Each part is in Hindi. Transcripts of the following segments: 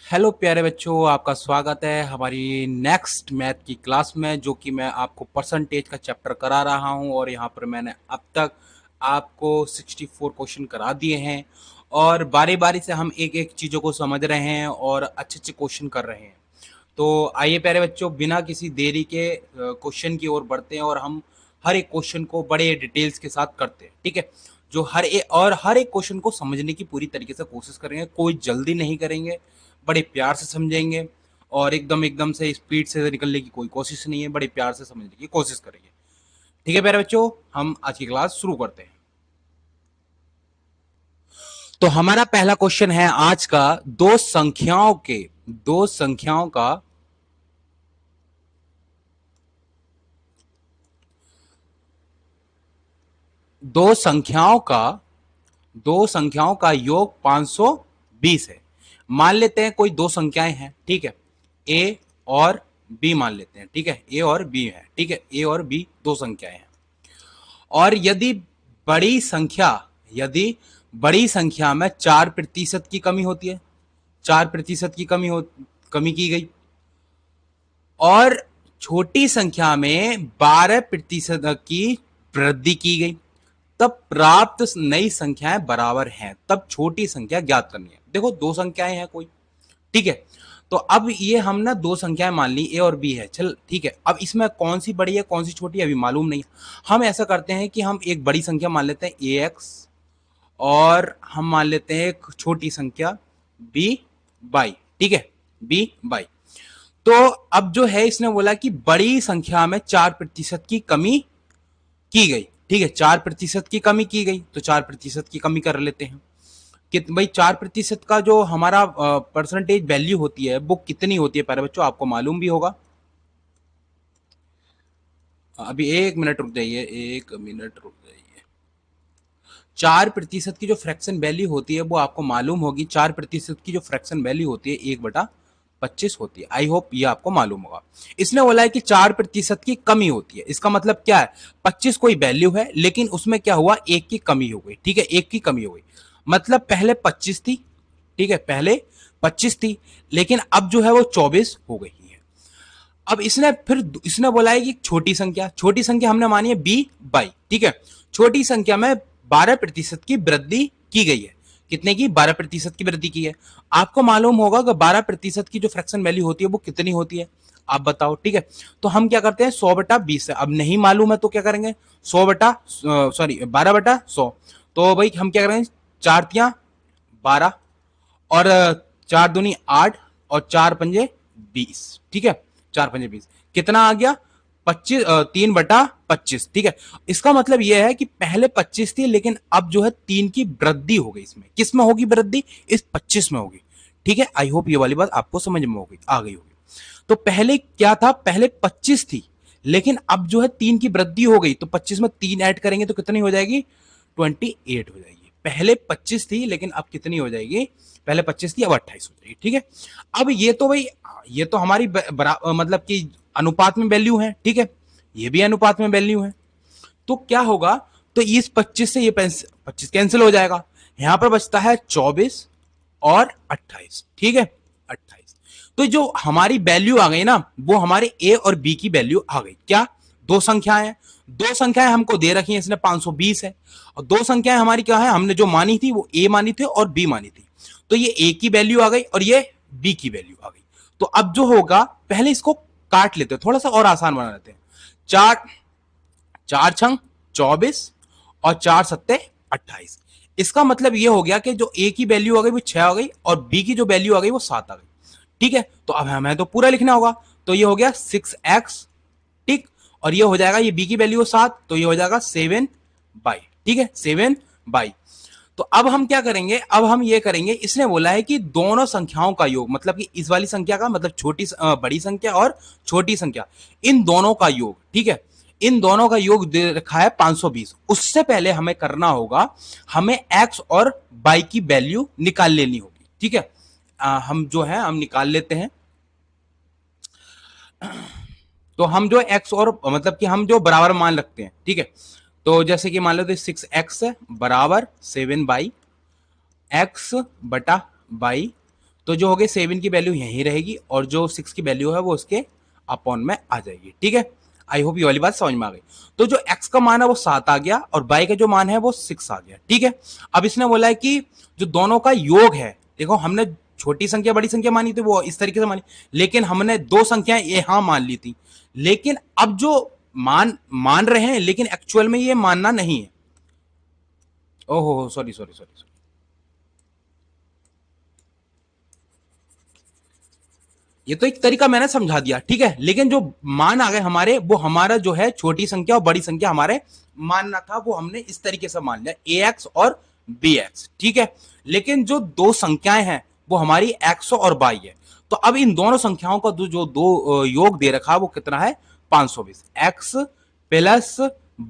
हेलो प्यारे बच्चों, आपका स्वागत है हमारी नेक्स्ट मैथ की क्लास में, जो कि मैं आपको परसेंटेज का चैप्टर करा रहा हूं। और यहां पर मैंने अब तक आपको 64 क्वेश्चन करा दिए हैं और बारी बारी से हम एक एक चीज़ों को समझ रहे हैं और अच्छे अच्छे क्वेश्चन कर रहे हैं। तो आइए प्यारे बच्चों, बिना किसी देरी के क्वेश्चन की ओर बढ़ते हैं और हम हर एक क्वेश्चन को बड़े डिटेल्स के साथ करते हैं। ठीक है, जो हर एक क्वेश्चन को समझने की पूरी तरीके से कोशिश करेंगे, कोई जल्दी नहीं करेंगे, बड़े प्यार से समझेंगे और एकदम एकदम से स्पीड से निकलने की कोई कोशिश नहीं है, बड़े प्यार से समझने की कोशिश करेंगे। ठीक है प्यारे बच्चों, हम आज की क्लास शुरू करते हैं। तो हमारा पहला क्वेश्चन है आज का, दो संख्याओं का दो संख्याओं का दो संख्याओं का योग 520 है। मान लेते हैं कोई दो संख्याएं हैं, ठीक है, ए और बी मान लेते हैं। ठीक है, ए और बी है। ठीक है, ए और बी दो संख्याएं हैं और बड़ी संख्या यदि बड़ी संख्या में 4% की कमी होती है, 4% की कमी की गई, और छोटी संख्या में 12% की वृद्धि की गई, तब प्राप्त नई संख्याएं बराबर हैं। तब छोटी संख्या ज्ञात करनी है। देखो, दो संख्याएं हैं कोई, ठीक है। तो अब ये हम ना दो संख्याएं मान ली, ए और बी है, चल ठीक है। अब इसमें कौन सी बड़ी है कौन सी छोटी है अभी मालूम नहीं। हम ऐसा करते हैं कि हम एक बड़ी संख्या मान लेते हैं ए एक्स, और हम मान लेते हैं एक छोटी संख्या बी बाई। ठीक है, बी बाई। तो अब जो है इसने बोला कि बड़ी संख्या में 4% की कमी की गई। ठीक है, 4% की कमी की गई, तो 4% की कमी कर लेते हैं कि भाई 4% का जो हमारा परसेंटेज वैल्यू होती है वो कितनी होती है। प्यारे बच्चों, आपको मालूम भी होगा। अभी एक मिनट रुक जाइए, एक मिनट रुक जाइए। 4% की जो फ्रैक्शन वैल्यू होती है वो आपको मालूम होगी। 4% की जो फ्रैक्शन वैल्यू होती है 1/25 होती है। आई होप ये आपको मालूम होगा। इसने बोला है कि 4% की कमी होती है, इसका मतलब क्या है, 25 कोई वैल्यू है लेकिन उसमें क्या हुआ, एक की कमी हो गई। ठीक है, एक की कमी हो गई, मतलब पहले 25 थी। ठीक है, पहले 25 थी लेकिन अब जो है वो 24 हो गई है। अब इसने बोला है कि छोटी संख्या हमने मानी है बी बाई। ठीक है, छोटी संख्या में 12% की वृद्धि की गई है। कितने की, 12% की वृद्धि की है। आपको मालूम होगा कि 12% की जो फ्रैक्शन वैल्यू होती है वो कितनी होती है, आप बताओ। ठीक है, तो हम क्या करते हैं, 100/20 है। अब नहीं मालूम है तो क्या करेंगे, 12/100। तो भाई हम क्या करेंगे, 4×3 = 12, और 4×2 = 8, और 4×5 = 20। ठीक है, 4×5 = 20, कितना आ गया, 3/25। ठीक है, इसका मतलब यह है कि पहले 25 थी लेकिन अब जो है 3 की वृद्धि हो गई। इसमें किस में होगी वृद्धि, इस 25 में होगी। ठीक है, आई होप ये वाली बात आपको समझ में आ गई होगी। तो पहले क्या था, पहले 25 थी लेकिन अब जो है 3 की वृद्धि हो गई, तो 25 में 3 ऐड करेंगे तो कितनी हो जाएगी, 28 हो जाएगी। पहले 25 थी लेकिन अब कितनी हो जाएगी, पहले 25 थी अब 28 हो जाएगी। ठीक है, अब ये तो भाई, ये तो हमारी मतलब कि अनुपात में वैल्यू है। ठीक है, ये भी अनुपात में वैल्यू है। तो क्या होगा, तो इस 25 से ये 25 कैंसिल हो जाएगा, यहां पर बचता है 24 और 28। ठीक है, 28। तो जो हमारी वैल्यू आ गई ना, वो हमारे ए और बी की वैल्यू आ गई। क्या, दो संख्याएं हैं, दो संख्याएं हमको दे रखी हैं, इसने 520 है, और दो संख्याएं हमारी क्या है, हमने जो मानी थी वो ए मानी थी और बी मानी थी। तो ये ए की वैल्यू आ गई और ये बी की वैल्यू आ गई। तो अब जो होगा, पहले इसको काट लेते हैं, थोड़ा सा और आसान बना लेते हैं। चार, 4×6 = 24, और 4×7 = 28। इसका मतलब ये हो गया कि जो ए की वैल्यू आ गई वो 6 आ गई और बी की जो वैल्यू आ गई वो 7 आ गई। ठीक है, तो अब हमें तो पूरा लिखना होगा। तो ये हो गया 6x। ठीक, और ये हो जाएगा, ये बी की वैल्यू 7, तो ये हो जाएगा 7/। ठीक है, 7/। तो अब हम क्या करेंगे, अब हम ये करेंगे, इसने बोला है कि दोनों संख्याओं का योग, मतलब कि इस वाली संख्या का मतलब बड़ी संख्या और छोटी संख्या, इन दोनों का योग। ठीक है, इन दोनों का योग दे रखा है 520। उससे पहले हमें करना होगा, हमें x और y की वैल्यू निकाल लेनी होगी। ठीक है, हम जो है हम निकाल लेते हैं। तो हम जो x और मतलब कि हम जो बराबर मान रखते हैं। ठीक है, तो जैसे कि मान लो तो 6x = 7/x/y। तो जो हो गए 7 की वैल्यू यहीं रहेगी और जो 6 की वैल्यू है वो उसके अपॉन में आ जाएगी। ठीक है, आई होप ये वाली बात समझ में आ गई। तो जो x का मान है वो 7 आ गया और y का जो मान है वो 6 आ गया। ठीक है, अब इसने बोला है कि जो दोनों का योग है, देखो हमने छोटी संख्या बड़ी संख्या मानी थी वो इस तरीके से मानी, लेकिन हमने दो संख्याएं यहां मान ली थी, लेकिन अब जो मान रहे हैं लेकिन एक्चुअल में ये मानना नहीं है। ओहो सॉरी सॉरी सॉरी सॉरी, ये तो एक तरीका मैंने समझा दिया। ठीक है, लेकिन जो मान आ गए हमारे, वो हमारा जो है छोटी संख्या और बड़ी संख्या हमारे मानना था, वो हमने इस तरीके से मान लिया ax और bx। ठीक है, लेकिन जो दो संख्याएं हैं वो हमारी x और y है। तो अब इन दोनों संख्याओं का जो दो योग दे रखा है वो कितना है 520। x प्लस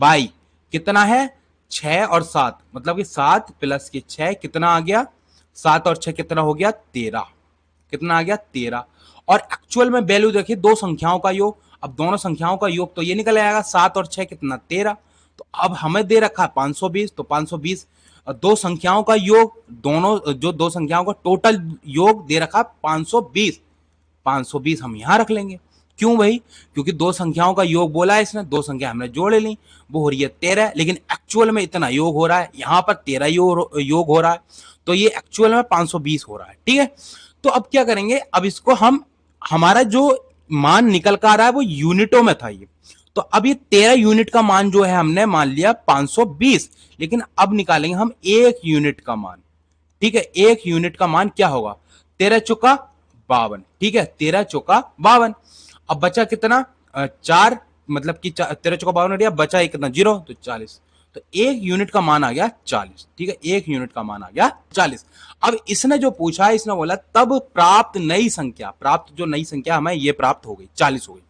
y कितना है 6 और 7, मतलब कि 7 प्लस के 6 कितना आ गया, 7 और 6 कितना हो गया 13, कितना आ गया 13। और एक्चुअल में वैल्यू देखिए दो संख्याओं का योग, अब दोनों संख्याओं का योग तो ये निकल आएगा 7 और 6 कितना 13। तो अब हमें दे रखा है 520, तो 520 दो संख्याओं का योग, दोनों जो दो संख्याओं का टोटल योग दे रखा 520, 520 हम यहां रख लेंगे। क्यों भाई, क्योंकि दो संख्याओं का योग बोला है इसने, दो संख्या हमने जोड़ ली, वो हो रही है 13, लेकिन एक्चुअल में इतना योग हो रहा है, यहां पर 13 योग हो रहा है, तो ये एक्चुअल में 520 हो रहा है। ठीक है, तो अब क्या करेंगे, अब इसको हम, हमारा जो मान निकल कर आ रहा है वो यूनिटों में था ये, तो अब ये 13 यूनिट का मान जो है हमने मान लिया 520, लेकिन अब निकालेंगे हम एक यूनिट का मान। ठीक है, एक यूनिट का मान क्या होगा 13 चौका 52। ठीक है, 13 चौका 52। अब बचा कितना 4, मतलब कि 13 चौका 52 हो, बचा कितना 0, तो 40। तो एक यूनिट का मान आ गया 40। ठीक है, एक यूनिट का मान आ गया 40। अब इसने जो पूछा है, इसने बोला तब प्राप्त नई संख्या, प्राप्त जो नई संख्या हमें ये प्राप्त हो गई 40 हो गई,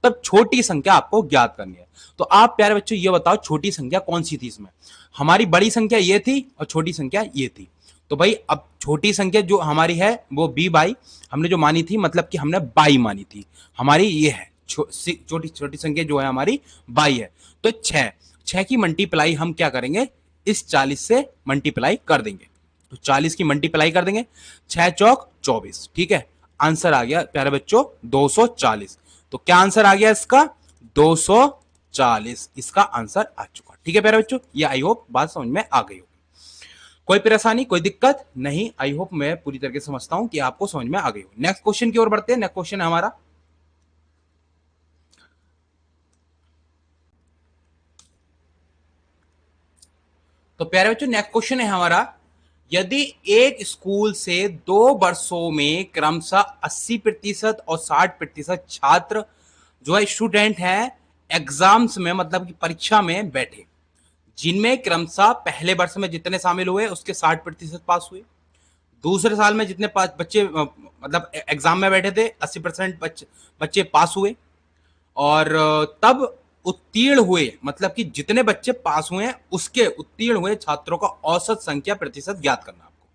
तब छोटी संख्या आपको ज्ञात करनी है। तो आप प्यारे बच्चों ये बताओ छोटी संख्या कौन सी थी इसमें, हमारी बड़ी संख्या ये थी और छोटी संख्या ये थी। तो भाई अब छोटी संख्या जो हमारी है वो b बाई, हमने जो मानी थी, मतलब कि हमने बाई मानी थी, हमारी ये है छोटी छोटी संख्या जो है हमारी बाई है। तो 6 की मल्टीप्लाई हम क्या करेंगे, इस 40 से मल्टीप्लाई कर देंगे, तो 40 की मल्टीप्लाई कर देंगे, 6 चौक 24। ठीक है, आंसर आ गया प्यारे बच्चों 240। तो क्या आंसर आ गया इसका 240, इसका आंसर आ चुका। ठीक है प्यारे बच्चों, ये आई होप बात समझ में आ गई होगी, कोई परेशानी कोई दिक्कत नहीं, आई होप मैं पूरी तरीके से समझता हूं कि आपको समझ में आ गई हो। नेक्स्ट क्वेश्चन की ओर बढ़ते हैं। नेक्स्ट क्वेश्चन है हमारा, तो प्यारे बच्चों नेक्स्ट क्वेश्चन है हमारा, यदि एक स्कूल से 2 वर्षों में क्रमशः 80% और 60% छात्र जो है स्टूडेंट है एग्जाम्स में, मतलब कि परीक्षा में बैठे, जिनमें क्रमशः पहले वर्ष में जितने शामिल हुए उसके 60% पास हुए, दूसरे साल में जितने बच्चे मतलब एग्जाम में बैठे थे 80% बच्चे पास हुए, और तब उत्तीर्ण हुए, मतलब कि जितने बच्चे पास हुए हैं उसके उत्तीर्ण हुए छात्रों का औसत संख्या प्रतिशत ज्ञात करना आपको।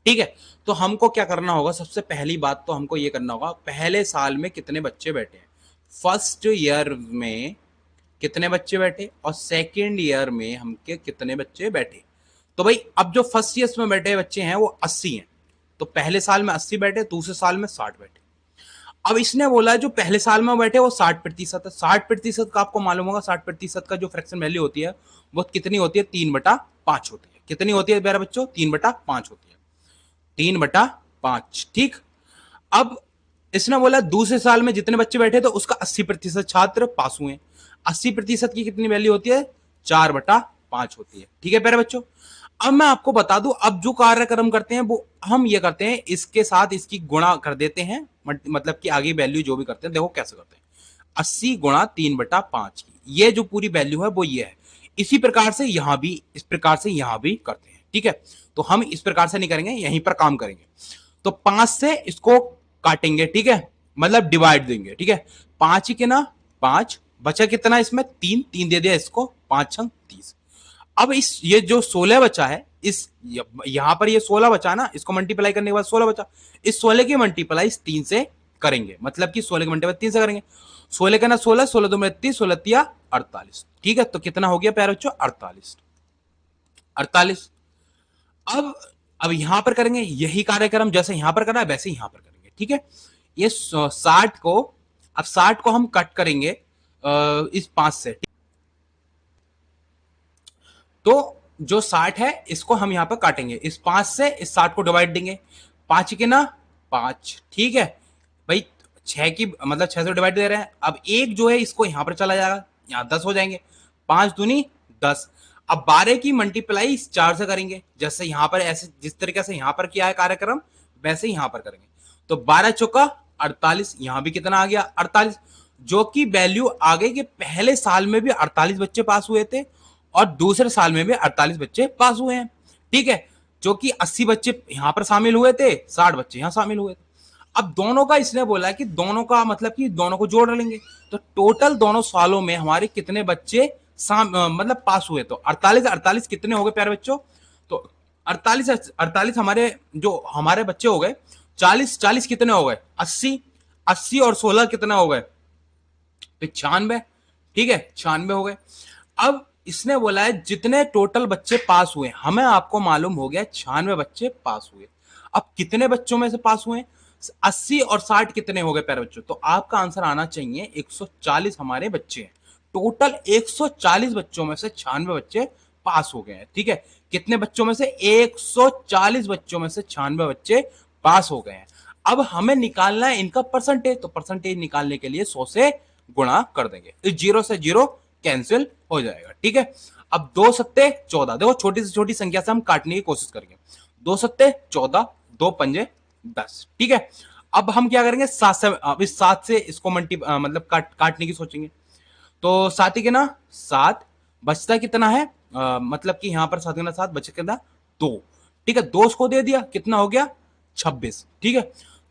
ठीक है, तो हमको क्या करना होगा, सबसे पहली बात तो हमको ये करना होगा पहले साल में कितने बच्चे बैठे हैं, फर्स्ट ईयर में कितने बच्चे बैठे और सेकेंड ईयर में हमके कितने बच्चे बैठे। तो भाई अब जो फर्स्ट ईयर में बैठे बच्चे हैं वो 80 हैं, तो पहले साल में 80 बैठे, दूसरे साल में 60 बैठे। अब इसने बोला जो पहले साल में बैठे वो 60% है, 60% का आपको मालूम होगा 60% का जो फ्रैक्शन वैल्यू होती है वो कितनी होती है 3/5 होती है। कितनी होती है मेरा बच्चों 3/5 होती है, 3/5। ठीक, अब इसने बोला दूसरे साल में जितने बच्चे बैठे थे उसका 80% छात्र पास हुए, 80% की कितनी वैल्यू होती है 4/5 होती है। ठीक है प्यारे बच्चों, अब मैं आपको बता दूं अब जो कार्यक्रम करते हैं वो हम ये करते हैं, इसके साथ इसकी गुणा कर देते हैं, मतलब कि आगे वैल्यू जो भी करते हैं देखो कैसे करते हैं, 80 गुणा 3/5 की ये जो पूरी वैल्यू है वो ये है। इसी प्रकार से यहां भी, इस प्रकार से यहां भी करते हैं। ठीक है, तो हम इस प्रकार से नहीं करेंगे, यहीं पर काम करेंगे। तो 5 से इसको काटेंगे, ठीक है, मतलब डिवाइड देंगे। ठीक है, 5 ही के ना 5 बचा कितना इसमें 3, 3 दे दिया इसको, 5 छंग 30। अब इस ये जो 16 बचा है, इस यहां पर ये 16 बचा ना, इसको मल्टीप्लाई करने के बाद 16 बचा, इस 16 की मल्टीप्लाई 3 से करेंगे, मतलब कि 16 की मल्टीप्लाई 3 से करेंगे, 16 का ना 16, 16 2 30, 16 तिया 48। ठीक है, तो कितना हो गया प्यारे बच्चों 48। अब अब यहां पर करेंगे यही कार्यक्रम जैसे यहां पर करना है वैसे यहां पर करेंगे, ठीक है। ये 60 को, अब 60 को हम कट करेंगे इस 5 से, तो जो 60 है इसको हम यहां पर काटेंगे, इस 5 से इस 60 को डिवाइड देंगे, 5 के ना 5, ठीक है भाई। 6 की मतलब 6 से डिवाइड दे रहे हैं, अब एक जो है इसको यहां पर चला जाएगा, यहां 10 हो जाएंगे, 5 दूनी 10। अब 12 की मल्टीप्लाई 4 से करेंगे, जैसे यहां पर ऐसे जिस तरीके से यहां पर किया है कार्यक्रम वैसे यहां पर करेंगे। तो 12 चौका 48, यहां भी कितना आ गया 48, जो कि वैल्यू आ गई कि पहले साल में भी 48 बच्चे पास हुए थे और दूसरे साल में भी 48 बच्चे पास हुए हैं, ठीक है। जो कि 80 बच्चे यहां पर शामिल हुए थे, 60 बच्चे यहां शामिल हुए थे। अब दोनों का इसने बोला है कि दोनों का मतलब कि दोनों को जोड़ लेंगे, तो टोटल दोनों सालों में हमारे कितने बच्चे मतलब पास हुए, तो 48 48 कितने हो गए प्यारे बच्चों, तो 48 48 हमारे जो हमारे बच्चे हो गए, 40 40 कितने हो गए 80, 80 और 16 कितने हो गए 96, ठीक है 96 हो गए। अब इसने बोला है जितने टोटल बच्चे पास हुए, हमें आपको मालूम हो गया 96 बच्चे पास हुए। अब कितने बच्चों में से पास हुए, 80 और 60 कितने हो गए प्यारे बच्चों, तो आपका आंसर आना चाहिए 140 हमारे बच्चे हैं। टोटल 140 बच्चों में से 96 बच्चे पास हो गए हैं, ठीक है। कितने बच्चों में से 140 बच्चों में से 96 बच्चे पास हो गए हैं। अब हमें निकालना है इनका परसेंटेज, तो परसेंटेज निकालने के लिए 100 से गुणा कर देंगे, इस 0 से 0 कैंसिल हो जाएगा, ठीक है। अब 2 सत्ते 14, देखो छोटी से छोटी संख्या से हम काटने की कोशिश करेंगे, 2 सत्ते 14, 2 पंजे 10, ठीक है। अब हम क्या करेंगे 7 से, अब इस 7 से इसको मतलब काटने की सोचेंगे, तो 7 के ना 7, बचता कितना है मतलब कि यहां पर 7 के ना 7 बचे कितना 2, ठीक है। 2 उसको दे दिया, कितना हो गया 26, ठीक है।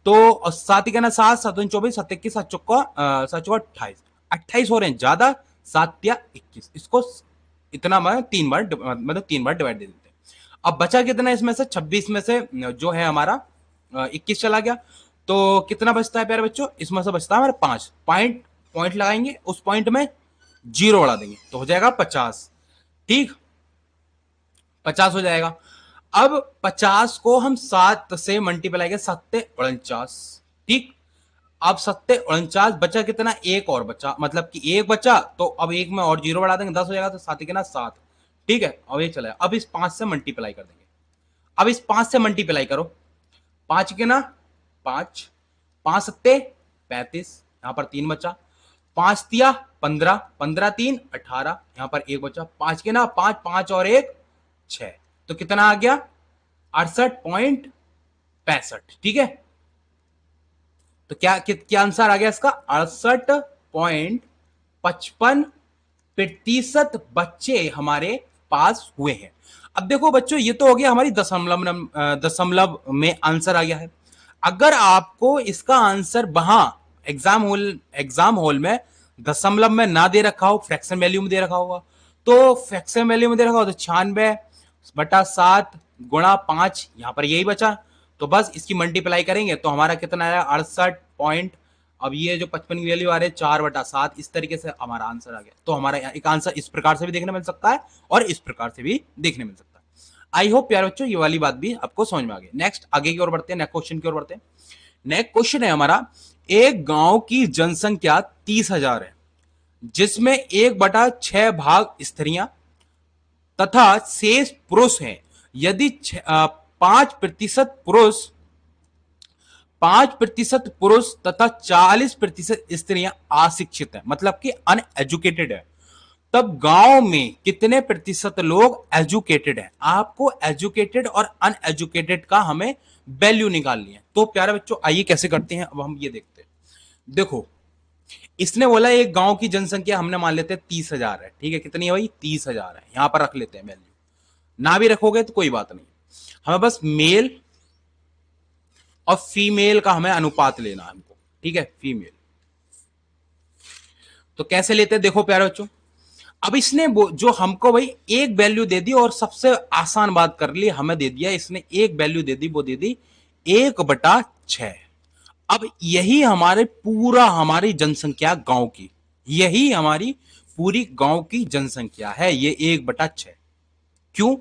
तो 7 के ना 7, 7 24, 7 21, 7 चौका 7 चौका 28, 28 हो रहे हैं ज्यादा, 7 या 21, इसको इतना मतलब 3 बार मतलब 3 बार डिवाइड दे देते हैं। अब बचा कितना इसमें से 26 में से जो है हमारा 21 चला गया, तो कितना बचता है प्यारे बच्चों, इसमें से बचता है हमारे 5 पॉइंट, पॉइंट लगाएंगे उस पॉइंट में 0 बढ़ा देंगे तो हो जाएगा 50, ठीक 50 हो जाएगा। अब 50 को हम 7 से मल्टीप्लाई करें, 7 49, ठीक। अब 7 49 बचा कितना, एक और बचा, मतलब कि एक बचा, तो अब एक में और 0 बढ़ा देंगे 10 हो जाएगा, तो 7 के ना 7, ठीक है। अब ये चला, अब इस 5 से मल्टीप्लाई कर देंगे, अब इस 5 से मल्टीप्लाई करो, 5 के ना 5, 5 सत्ते 35, यहां पर 3 बचा, 5 तिया 15, 15 3 18, यहां पर एक बचा, 5 के ना 5, 5 और 1 6, तो कितना आ गया 68.65, ठीक है। तो क्या आंसर आ गया इसका, 68.55% बच्चे हमारे पास हुए हैं। अब देखो बच्चों ये तो हो गया हमारी दशमलव में आंसर आ गया है। अगर आपको इसका आंसर वहां एग्जाम हॉल में दशमलव में ना दे रखा हो, फ्रैक्शन वैल्यू में दे रखा होगा, तो फ्रैक्शन वैल्यू में दे रखा हो तो 96/7 गुणा 5, यहां पर यही बचा, तो बस इसकी मल्टीप्लाई करेंगे तो हमारा कितना आया 68 पॉइंट, अब ये जो 55 की वैल्यू आ रही है 4/7, इस तरीके से हमारा आंसर आ गया। तो हमारा एक आंसर इस प्रकार से भी देखने मिल सकता है और इस प्रकार से भी देखने मिल सकता है। आई होप प्यारे बच्चों ये वाली बात भी आपको समझ में आ गई। नेक्स्ट आगे की ओर बढ़ते हैं, नेक्स्ट क्वेश्चन की ओर बढ़ते हैं। नेक्स्ट क्वेश्चन है हमारा, एक गांव की जनसंख्या 30,000 है, जिसमें 1/6 भाग स्त्रियां तथा शेष पुरुष हैं। यदि 5% पुरुष 5% पुरुष तथा 40% स्त्रियां अशिक्षित है, मतलब कि अनएजुकेटेड है, तब गांव में कितने प्रतिशत लोग एजुकेटेड हैं। आपको एजुकेटेड और अनएजुकेटेड का हमें वैल्यू निकालनी है। तो प्यारे बच्चों आइए कैसे करते हैं, अब हम ये देखते हैं। देखो इसने बोला एक गांव की जनसंख्या हमने मान लेते हैं 30,000 है, ठीक है। कितनी है भाई 30,000 है, यहां पर रख लेते हैं वैल्यू, ना भी रखोगे तो कोई बात नहीं, हमें बस मेल और फीमेल का हमें अनुपात लेना है हमको, ठीक है फीमेल। तो कैसे लेते हैं देखो प्यारे बच्चों, अब इसने जो हमको भाई एक वैल्यू दे दी और सबसे आसान बात कर ली, हमें दे दिया इसने एक वैल्यू दे दी, वो दे दी 1/6। अब यही हमारे पूरा हमारी जनसंख्या गांव की, यही हमारी पूरी गांव की जनसंख्या है, ये 1/6। क्यों,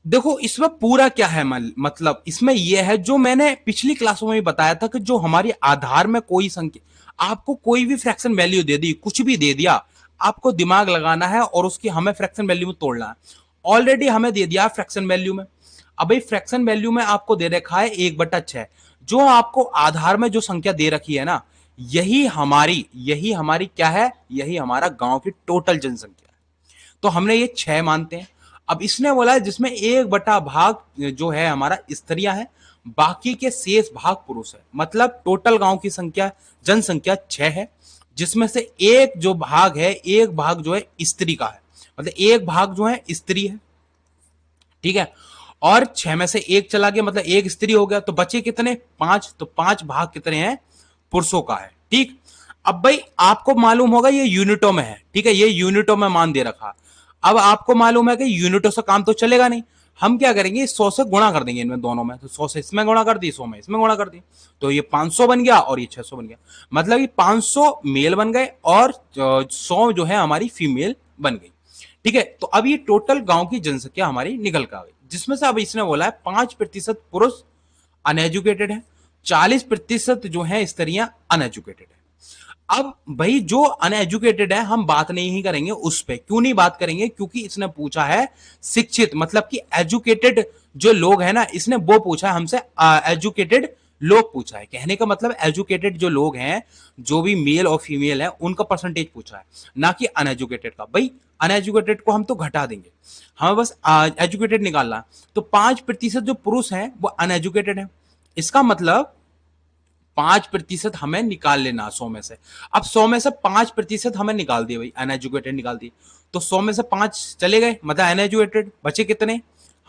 देखो इसमें पूरा क्या है, मतलब इसमें यह है जो मैंने पिछली क्लासों में भी बताया था कि जो हमारी आधार में कोई संख्या, आपको कोई भी फ्रैक्शन वैल्यू दे दी, कुछ भी दे दिया, आपको दिमाग लगाना है और उसकी हमें फ्रैक्शन वैल्यू में तोड़ना है। ऑलरेडी हमें दे दिया फ्रैक्शन वैल्यू में। अब भाई फ्रैक्शन वैल्यू में आपको दे रखा है 1/6। जो आपको आधार में जो संख्या दे रखी है ना, यही हमारी क्या है, यही हमारा गांव की टोटल जनसंख्या है। तो हमने ये 6 मानते हैं। अब इसने बोला है जिसमें 1/भाग जो है हमारा स्त्रियां हैं, बाकी के शेष भाग पुरुष है। मतलब टोटल गांव की संख्या, जनसंख्या 6 है, जिसमें से एक जो भाग है, एक भाग जो है स्त्री का है, मतलब एक भाग जो है स्त्री है, ठीक है। और 6 में से एक चला गया, मतलब एक स्त्री हो गया, तो बचे कितने, 5। तो 5 भाग कितने हैं, पुरुषों का है, ठीक। अब भाई आपको मालूम होगा ये यूनिटों में है, ठीक है, ये यूनिटों में मान दे रखा। अब आपको मालूम है कि यूनिटों से काम तो चलेगा नहीं, हम क्या करेंगे, 100 से गुणा कर देंगे इनमें दोनों में। तो 100 से इसमें गुणा कर दी, 100 में इसमें गुणा कर दी, तो ये 500 बन गया और ये 600 बन गया। मतलब ये 500 मेल बन गए और 100 जो है हमारी फीमेल बन गई, ठीक है। तो अब ये टोटल गांव की जनसंख्या हमारी निकल कर आ गई, जिसमें से अब इसने बोला है 5% पुरुष अनएजुकेटेड है, 40% जो है स्त्रियां अनएजुकेटेड है। अब भाई जो अनएजुकेटेड है हम बात नहीं ही करेंगे उस पे। क्यों नहीं बात करेंगे, क्योंकि इसने पूछा है शिक्षित, मतलब कि एजुकेटेड जो लोग हैं ना, इसने वो पूछा है हमसे, एजुकेटेड लोग पूछा है। कहने का मतलब एजुकेटेड जो लोग हैं, जो भी मेल और फीमेल है, उनका परसेंटेज पूछा है, ना कि अनएजुकेटेड का। भाई अनएजुकेटेड को हम तो घटा देंगे, हमें बस एजुकेटेड निकालना। तो 5% जो पुरुष हैं वो अनएजुकेटेड है, इसका मतलब 5% हमें निकाल लेना 100 में से। अब 100 में से 5% हमें निकाल दिए भाई, अनएजुकेटेड निकाल दिए, तो 100 में से 5 चले गए, मतलब अनएजुकेटेड बचे कितने,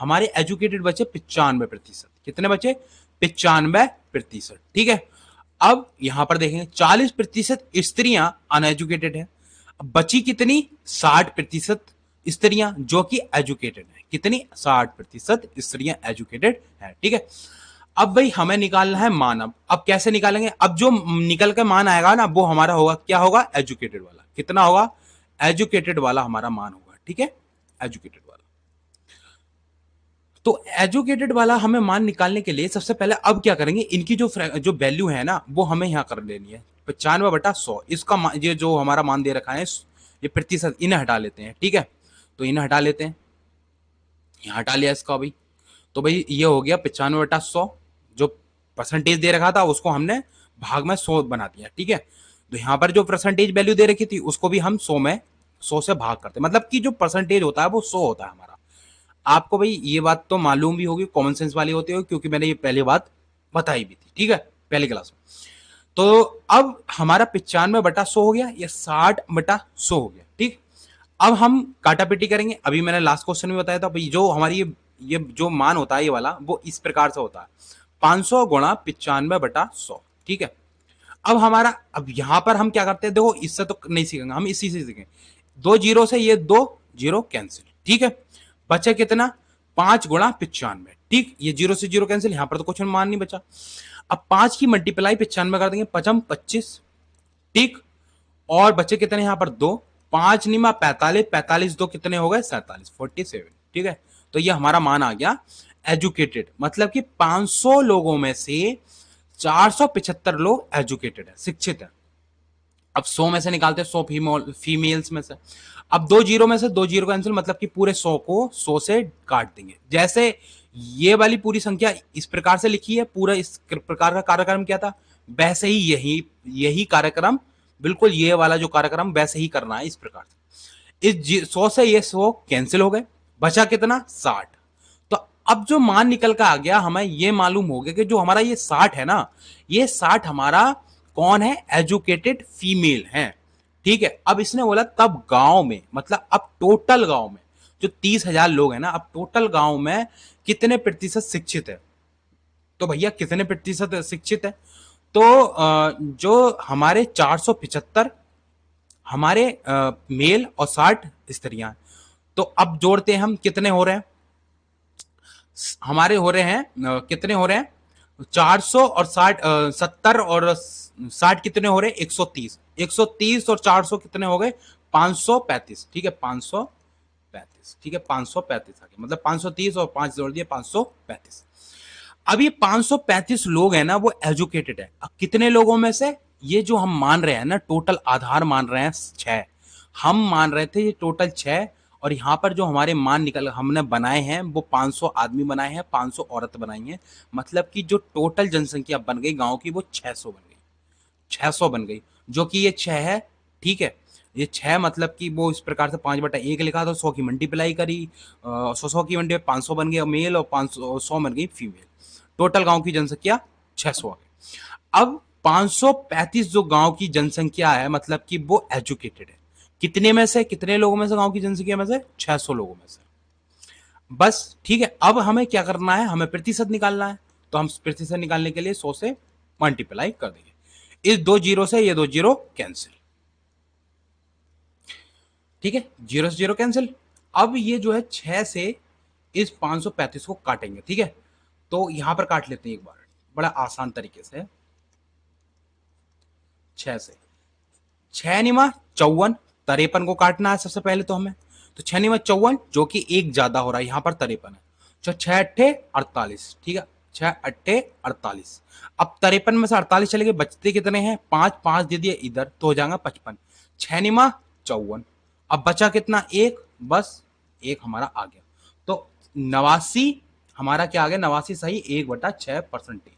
हमारे एजुकेटेड बचे 95%। कितने बचे, 95%, ठीक है। अब यहां पर देखेंगे 40% स्त्रियां अनएजुकेटेड है, अब बची कितनी, 60% स्त्रियां जो कि एजुकेटेड है। कितनी, 60% स्त्रियां एजुकेटेड है, ठीक है। अब भाई हमें निकालना है मान। अब कैसे निकालेंगे, अब जो निकल के मान आएगा ना, वो हमारा होगा, क्या होगा, एजुकेटेड वाला। कितना होगा, एजुकेटेड वाला हमारा मान होगा, ठीक है, एजुकेटेड वाला। तो एजुकेटेड वाला हमें मान निकालने के लिए सबसे पहले अब क्या करेंगे, इनकी जो वैल्यू है ना, वो हमें यहां कर लेनी है। 95/100 इसका ये जो हमारा मान दे रखा है, ये प्रतिशत, इन्हें हटा लेते हैं, ठीक है। तो इन्हें हटा लेते हैं, यहां हटा लिया इसका भाई। तो भाई ये हो गया 95/100, जो परसेंटेज दे रखा था उसको हमने भाग में 100 बना दिया, ठीक है। तो यहां पर जो परसेंटेज वैल्यू दे रखी थी उसको भी हम 100 से भाग करते, मतलब कि जो परसेंटेज होता है वो 100 होता है हमारा। आपको भाई ये बात तो मालूम भी होगी, कॉमन सेंस वाली होती है, क्योंकि मैंने ये पहली बात बताई भी थी, ठीक है, पहली क्लास में। तो अब हमारा 95/100 हो गया, ये 60/100 हो गया, ठीक। अब हम काटापीटी करेंगे। अभी मैंने लास्ट क्वेश्चन में बताया था भाई, जो हमारी ये जो मान होता है ये वाला, वो इस प्रकार से होता है, 500 गुणा 95/100, ठीक है। अब हमारा, अब यहां पर हम क्या करते हैं, देखो इससे तो नहीं सीखेंगे, हम इसी से सीखेंगे। 2 जीरो से ये 2 जीरो कैंसिल, ठीक है। बचा कितना, 5 गुणा 95, ठीक। ये जीरो से जीरो कैंसिल, यहां पर तो कुछ मान नहीं बचा। अब 5 की मल्टीप्लाई 95 कर देंगे, 5 25, ठीक। और बचे कितने यहां पर, 2, 5 निमा 45, 45 दो कितने हो गए, 47, 47, ठीक है। तो ये हमारा मान आ गया एजुकेटेड, मतलब कि 500 लोगों में से 475 लोग एजुकेटेड है, शिक्षित है। अब 100 में से निकालते हैं 100 फीमेल्स में से। अब 2 जीरो में से 2 जीरो कैंसिल, मतलब कि पूरे 100 को 100 से काट देंगे। जैसे ये वाली पूरी संख्या इस प्रकार से लिखी है, पूरा इस प्रकार का कार्यक्रम क्या था, वैसे ही यही कार्यक्रम, बिल्कुल ये वाला जो कार्यक्रम वैसे ही करना है, इस प्रकार से। इस 100 से ये 100 कैंसिल हो गए, बचा कितना, 60। तो अब जो मान निकल कर आ गया, हमें ये मालूम हो गया कि जो हमारा ये 60 है ना, ये 60 हमारा कौन है, एजुकेटेड फीमेल है, ठीक है। अब इसने बोला तब गांव में, मतलब अब टोटल गांव में जो 30,000 लोग हैं ना, अब टोटल गांव में कितने प्रतिशत शिक्षित है। तो भैया कितने प्रतिशत शिक्षित है, तो जो हमारे 475 हमारे मेल और 60 स्त्रियां। तो अब जोड़ते हैं हम, कितने हो रहे हैं, हमारे हो रहे हैं कितने हो रहे हैं, 400 और 60, 70 और 60 कितने हो रहे हैं, 130, 130 और 400 कितने हो गए, 535, ठीक है, 535। 535, ठीक है, 535 आ गया, मतलब 530 और 5 जोड़ दिए 535। अब ये 535 लोग हैं ना, वो एजुकेटेड है। अब कितने लोगों में से, ये जो हम मान रहे हैं ना, टोटल आधार मान रहे हैं 6, हम मान रहे थे ये टोटल 6, और यहां पर जो हमारे मान निकल हमने बनाए हैं वो 500 आदमी बनाए हैं, 500 औरत बनाई हैं, मतलब कि जो टोटल जनसंख्या बन गई गांव की वो 600 बन गई, 600 बन गई, जो कि ये 6 है, ठीक है। ये 6 मतलब कि वो इस प्रकार से 5/1 लिखा तो 100 की मल्टीप्लाई करी, 100 की मल्टीप्लाई 500 बन गया मेल और 500 100 बन गई फीमेल, टोटल गांव की जनसंख्या 600 आ गई। अब 535 जो गांव की जनसंख्या है, मतलब कि वो एजुकेटेड है, कितने में से, कितने लोगों में से, गांव की जनसंख्या में से 600 लोगों में से, बस, ठीक है। अब हमें क्या करना है, हमें प्रतिशत निकालना है, तो हम प्रतिशत निकालने के लिए 100 से मल्टीप्लाई कर देंगे, इस 2 जीरो से ये 2 जीरो कैंसिल, ठीक है, जीरो से जीरो कैंसिल। अब ये जो है 6 से इस 535 को काटेंगे, ठीक है, तो यहां पर काट लेते हैं एक बार, बड़ा आसान तरीके से, 6 से, 6 निमा 54, 53 को काटना है सबसे पहले तो हमें, तो 6 निमा 54, जो कि एक ज्यादा हो रहा है, यहां पर 53 है, तो 6 अट्ठे 48, ठीक है, 6 अट्ठे 48। अब 53 में से 48 चले गए, बचते कितने हैं, 5, 5 दे दिए इधर तो हो जाएगा 55, 6 निमा 54, अब बचा कितना, एक, बस एक हमारा आ गया, तो 89 हमारा क्या आ गया, 89 सही 1/6%,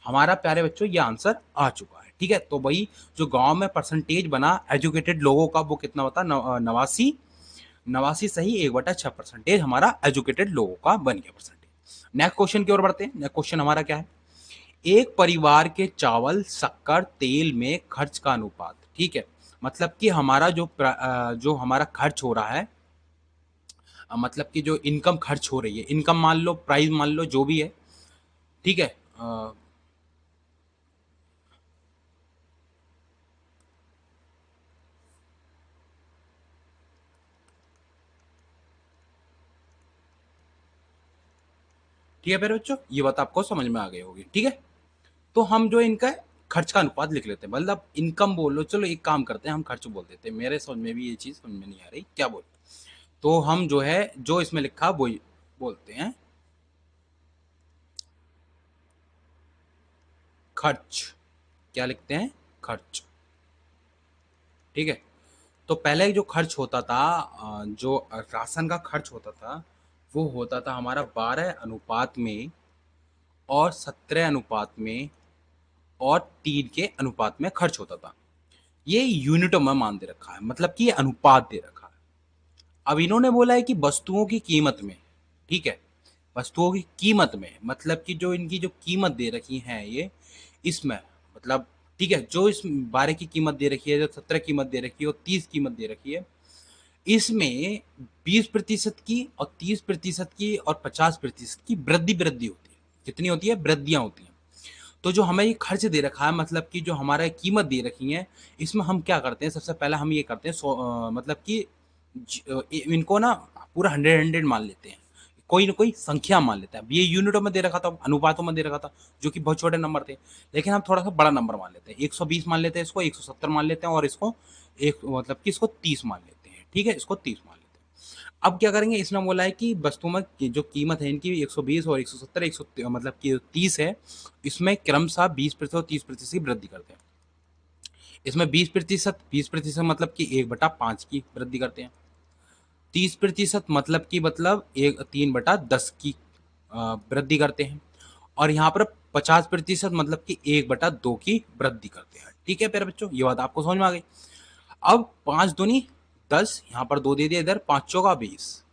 हमारा प्यारे बच्चों ये आंसर आ चुका है, ठीक है। तो वही जो गांव में परसेंटेज बना एजुकेटेड लोगों का, वो कितना बता, 89, 89 सही 1/6% हमारा एजुकेटेड लोगों का बन गया परसेंटेज। नेक्स्ट क्वेश्चन की ओर बढ़ते हैं। नेक्स्ट क्वेश्चन हमारा क्या है, एक परिवार के चावल शक्कर तेल में खर्च का अनुपात, ठीक है, मतलब कि हमारा जो हमारा खर्च हो रहा है, मतलब कि जो इनकम खर्च हो रही है, इनकम मान लो, प्राइस मान लो, जो भी है, ठीक है, ठीक है मेरे बच्चों, ये बात आपको समझ में आ गई होगी, ठीक है। तो हम जो इनका खर्च का अनुपात लिख लेते हैं, मतलब इनकम बोल लो, चलो एक काम करते हैं, हम खर्च बोल देते हैं, मेरे समझ में भी ये चीज समझ में नहीं आ रही क्या बोल, तो हम जो है जो इसमें लिखा वो बोलते हैं खर्च, क्या लिखते हैं, खर्च, ठीक है। तो पहले जो खर्च होता था, जो राशन का खर्च होता था, वो होता था हमारा 12 अनुपात में और 17 अनुपात में और 3 के अनुपात में खर्च होता था। ये यूनिटों में मान दे रखा है, मतलब कि ये अनुपात दे रखा है। अब इन्होंने बोला है कि वस्तुओं की कीमत में, ठीक है, वस्तुओं की कीमत में, मतलब कि जो इनकी जो कीमत दे रखी है ये, इसमें मतलब, ठीक है, जो इस 12 की कीमत दे रखी है, जो 17 कीमत दे रखी है और 30 कीमत दे रखी है, इसमें 20% की और 30% की और 50% की वृद्धि वृद्धि होती है। कितनी होती है, वृद्धियां होती हैं। तो जो हमें ये खर्च दे रखा है, मतलब कि जो हमारा कीमत दे रखी है, इसमें हम क्या करते हैं, सबसे पहले हम ये करते हैं, मतलब कि इनको ना पूरा 100 मान लेते हैं, कोई ना कोई संख्या मान लेते हैं। ये यूनिटों में दे रखा था, अनुपातों में दे रखा था, जो कि बहुत छोटे नंबर थे, लेकिन हम थोड़ा सा बड़ा नंबर मान लेते हैं, 120 मान लेते हैं इसको, 170 मान लेते हैं, और इसको एक मतलब कि इसको 30 मान लेते हैं, ठीक है, इसको 30 मान लेते हैं। अब क्या करेंगे, इसने बोला है कि वस्तुओं में जो कीमत है इनकी 120 और 170, 100 मतलब कि 30 है, इसमें क्रमशः 20% और 30% की वृद्धि करते हैं। इसमें 20% मतलब कि 1/5 की वृद्धि करते हैं, 30% मतलब कि मतलब एक 3/10 की वृद्धि करते हैं, और यहाँ पर 50% मतलब कि 1/2 की वृद्धि करते हैं, ठीक है प्यारे बच्चों, ये बात आपको समझ में आ गई। अब 5 दूनी 10, यहाँ पर 2 दे दिया, इधर 5 चौका 20,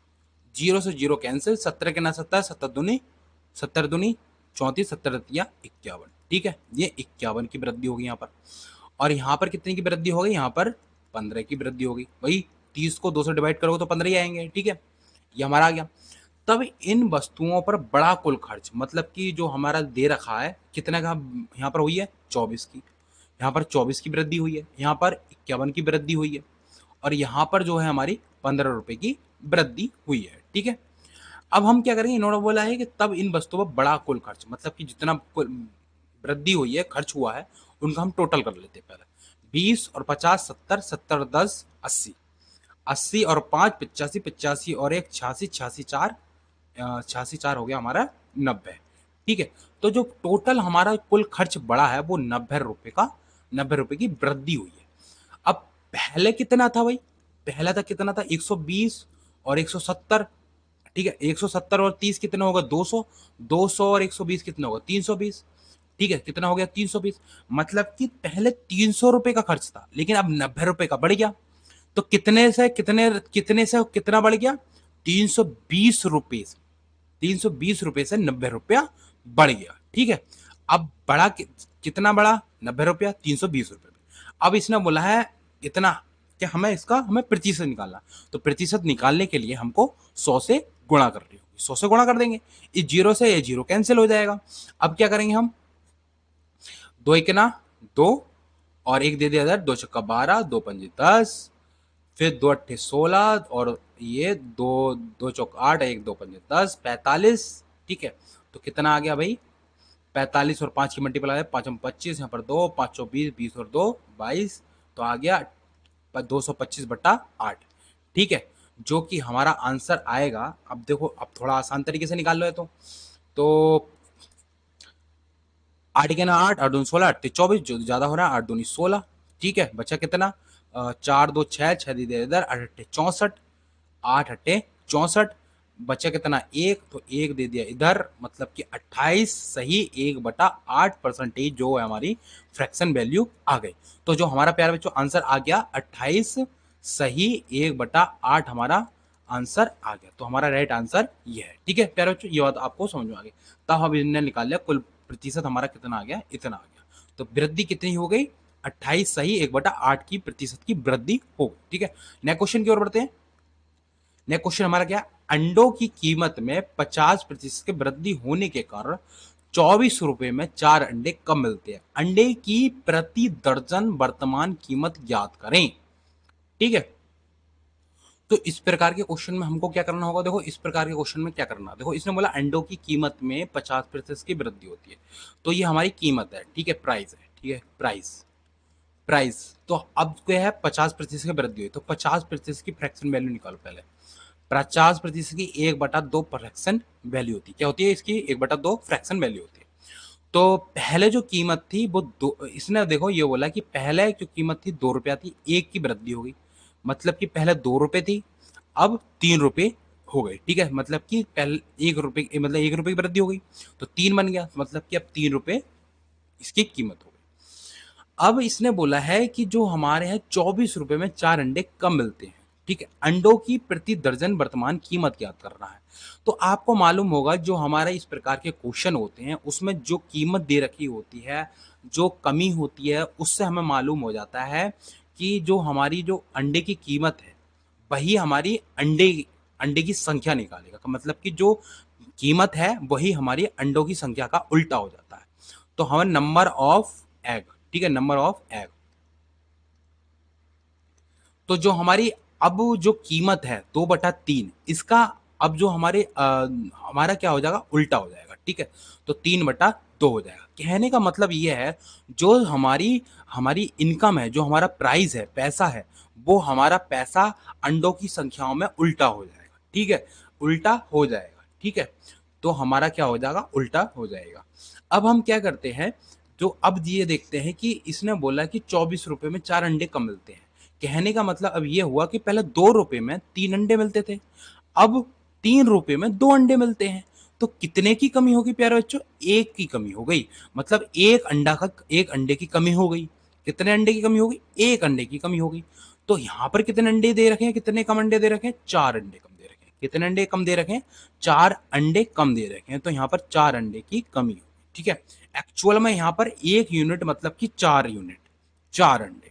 जीरो से जीरो कैंसिल, 17 के ना 17, 70 दूनी 34, 70 रतिया 51, ठीक है, ये 51 की वृद्धि होगी यहाँ पर। और यहाँ पर कितने की वृद्धि हो गई, यहाँ पर 15 की वृद्धि होगी, वही 30 को 2 से डिवाइड करोगे तो 15 ही आएंगे, ठीक है, ये हमारा आ गया। तब इन वस्तुओं पर बड़ा कुल खर्च, मतलब कि जो हमारा दे रखा है, कितने का यहाँ पर हुई है, 24 की, यहाँ पर 24 की वृद्धि हुई है, यहाँ पर 51 की वृद्धि हुई है, और यहाँ पर जो है हमारी 15 रुपए की वृद्धि हुई है, ठीक है। अब हम क्या करेंगे, इन्होंने बोला है कि तब इन वस्तुओं पर बड़ा कुल खर्च, मतलब कि जितना वृद्धि हुई है, खर्च हुआ है, उनका हम टोटल कर लेते हैं पहले, 20 और 50, 70, 70 10 80। 80 और 5 85, 85 और 1 86, 86 4 86 4 हो गया हमारा 90। ठीक है, तो जो टोटल हमारा कुल खर्च बढ़ा है वो 90 रुपए का, 90 रुपए की वृद्धि हुई है। अब पहले कितना था भाई, पहला था कितना था 120 और 170। ठीक है, 170 और 30 कितना होगा 200, 200 और 120 कितना होगा 320। ठीक है, कितना हो गया 320। मतलब कि पहले 300 रुपए का खर्च था, लेकिन अब 90 रुपए का बढ़ गया। तो कितने से कितने, कितने से कितना बढ़ गया 320 रुपए, 320 रुपए से 90 रुपया बढ़ गया। ठीक है, अब बढ़ा कितना बढ़ा 90 रुपया 320 रुपए। अब इसने बोला है इतना कि हमें प्रतिशत निकालना। तो प्रतिशत निकालने के लिए हमको 100 से गुणा कर रही होगी, 100 से गुणा कर देंगे, इस जीरो से ये जीरो कैंसिल हो जाएगा। अब क्या करेंगे हम, दो एक ना दो और एक दे दिया इधर, 2 छक्का 12, 2 पंजे 10, फिर 2 अट्ठे 16 और ये दो, 2 चौक 8, 1 2 पंजे 10, 45। ठीक है, तो कितना आ गया भाई 45 और 5 की मल्टीप्लाई है 5 25, यहाँ पर 2 5 20, 20 और 2 22, तो आ गया 225/8। ठीक है, जो कि हमारा आंसर आएगा। अब देखो, अब थोड़ा आसान तरीके से निकाल लो है तो 8 के ना 8, 8 दूनी 16, 8 24, जो ज्यादा हो रहा है 8 दूनी 16। ठीक है, बचा कितना 4 2 6, 6 दे दिया इधर, 8 अट्ठे 64, 8 अट्ठे 64, बचा कितना एक, तो एक दे दिया इधर, मतलब कि 28 सही 1/8% जो है हमारी फ्रैक्शन वैल्यू आ गई। तो जो हमारा प्यारे बच्चों आंसर आ गया 28 सही 1/8 हमारा आंसर आ गया। तो हमारा राइट आंसर ये है। ठीक है प्यारे बच्चों, ये बात आपको समझ में आ गई। तब हम इन्हें निकाल लिया कुल प्रतिशत हमारा कितना आ गया, इतना आ गया। तो वृद्धि कितनी हो गई 28 सही 1/8 की प्रतिशत की वृद्धि हो गई। ठीक है, नेक्स्ट क्वेश्चन की ओर बढ़ते हैं। नेक्स्ट क्वेश्चन हमारा क्या, अंडों की कीमत में 50% की वृद्धि होने के कारण 24 रुपए में 4 अंडे कम मिलते हैं। अंडे की प्रति दर्जन वर्तमान कीमत ज्ञात करें। ठीक है, तो इस प्रकार के क्वेश्चन में हमको क्या करना होगा, देखो इस प्रकार के क्वेश्चन में क्या करना, देखो इसने बोला अंडों की कीमत में 50% की वृद्धि होती है। तो ये हमारी कीमत है, ठीक है, प्राइस है, ठीक है, प्राइस, प्राइस। तो अब क्या है 50% की वृद्धि हुई, तो 50% की फ्रैक्शन वैल्यू निकालो पहले। 50% की 1/2 फ्रैक्शन वैल्यू होती है, क्या होती है इसकी 1/2 फ्रैक्शन वैल्यू होती है। तो पहले जो कीमत थी वो दो, इसने देखो ये बोला कि पहले जो कीमत थी 2 रुपया थी, एक की वृद्धि हो गई, मतलब कि पहले 2 रुपए थी, अब 3 रुपए हो गए। ठीक है, मतलब कि पहले 1 रुपए, मतलब 1 रुपए की वृद्धि हो गई तो 3 बन गया, मतलब कि अब 3 रुपए इसकी कीमत हो गई। अब इसने बोला है कि जो हमारे यहाँ 24 रुपए में 4 अंडे कम मिलते हैं। ठीक है, अंडों की प्रति दर्जन वर्तमान कीमत ज्ञात करना है। तो आपको मालूम होगा जो हमारे इस प्रकार के क्वेश्चन होते हैं उसमें जो कीमत दे रखी होती है, जो कमी होती है, उससे हमें मालूम हो जाता है कि जो हमारी जो अंडे की कीमत है वही हमारी अंडे अंडे की संख्या निकालेगा। मतलब कि जो कीमत है वही हमारी अंडों की संख्या का उल्टा हो जाता है। तो हमें नंबर ऑफ एग, ठीक है, नंबर ऑफ एग। तो जो हमारी अब जो कीमत है 2/3, इसका अब जो हमारा क्या हो जाएगा उल्टा हो जाएगा। ठीक है, तो 3/2 हो जाएगा। कहने का मतलब ये है जो हमारी हमारी इनकम है, जो हमारा प्राइस है, पैसा है, वो हमारा पैसा अंडों की संख्याओं में उल्टा हो जाएगा। ठीक है, उल्टा हो जाएगा। ठीक है, तो हमारा क्या हो जाएगा उल्टा हो जाएगा। अब हम क्या करते हैं, जो अब ये देखते हैं कि इसने बोला कि 24 रुपए में 4 अंडे कम मिलते हैं। कहने का मतलब अब ये हुआ कि पहले 2 रुपए में 3 अंडे मिलते थे, अब 3 रुपए में 2 अंडे मिलते हैं। तो कितने की कमी होगी प्यारे बच्चों, एक की कमी हो गई। मतलब एक अंडे की कमी हो गई। कितने अंडे की कमी होगी, एक अंडे की कमी होगी। तो यहाँ पर कितने अंडे दे रखे हैं, कितने कम अंडे दे रखे हैं, 4 अंडे कम दे रखे हैं। कितने अंडे कम दे रखे हैं, 4 अंडे कम दे रखे हैं। तो यहाँ पर 4 अंडे की कमी होगी। ठीक है, एक्चुअल में यहाँ पर 1 यूनिट मतलब कि 4 यूनिट, 4 अंडे।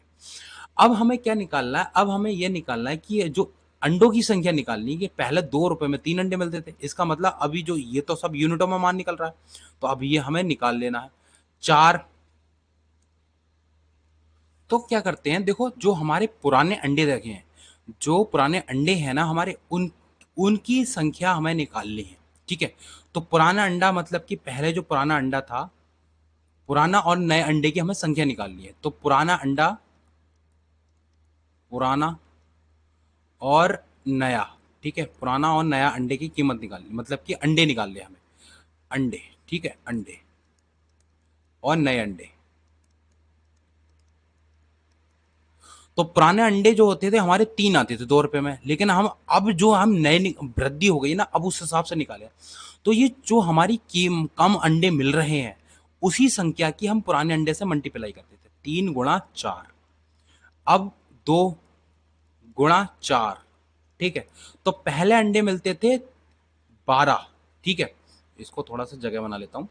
अब हमें क्या निकालना है, अब हमें यह निकालना है कि जो अंडों की संख्या निकालनी है कि पहले 2 रुपए में 3 अंडे मिलते थे, इसका मतलब अभी जो ये तो सब यूनिटों में मान निकल रहा है, तो अब ये हमें निकाल लेना है 4। तो क्या करते हैं, देखो जो हमारे पुराने अंडे रखे हैं, जो पुराने अंडे हैं ना हमारे, उनकी संख्या हमें निकालनी है। ठीक है, तो पुराना अंडा मतलब कि पहले जो पुराना अंडा था, पुराना और नए अंडे की हमें संख्या निकालनी है। तो पुराना अंडा, पुराना और नया, ठीक है, पुराना और नया अंडे की कीमत निकालनी, मतलब कि अंडे निकाल ले हमें, अंडे, ठीक है, अंडे और नए अंडे। तो पुराने अंडे जो होते थे हमारे 3 आते थे 2 रुपए में, लेकिन हम अब जो हम वृद्धि हो गई ना, अब उस हिसाब से निकाले। तो ये जो हमारी कम अंडे मिल रहे हैं, उसी संख्या की हम पुराने अंडे से मल्टीप्लाई करते थे, 3 गुणा 4। अब 2 गुणा 4, ठीक है। तो पहले अंडे मिलते थे 12, ठीक है, इसको थोड़ा सा जगह बना लेता हूं।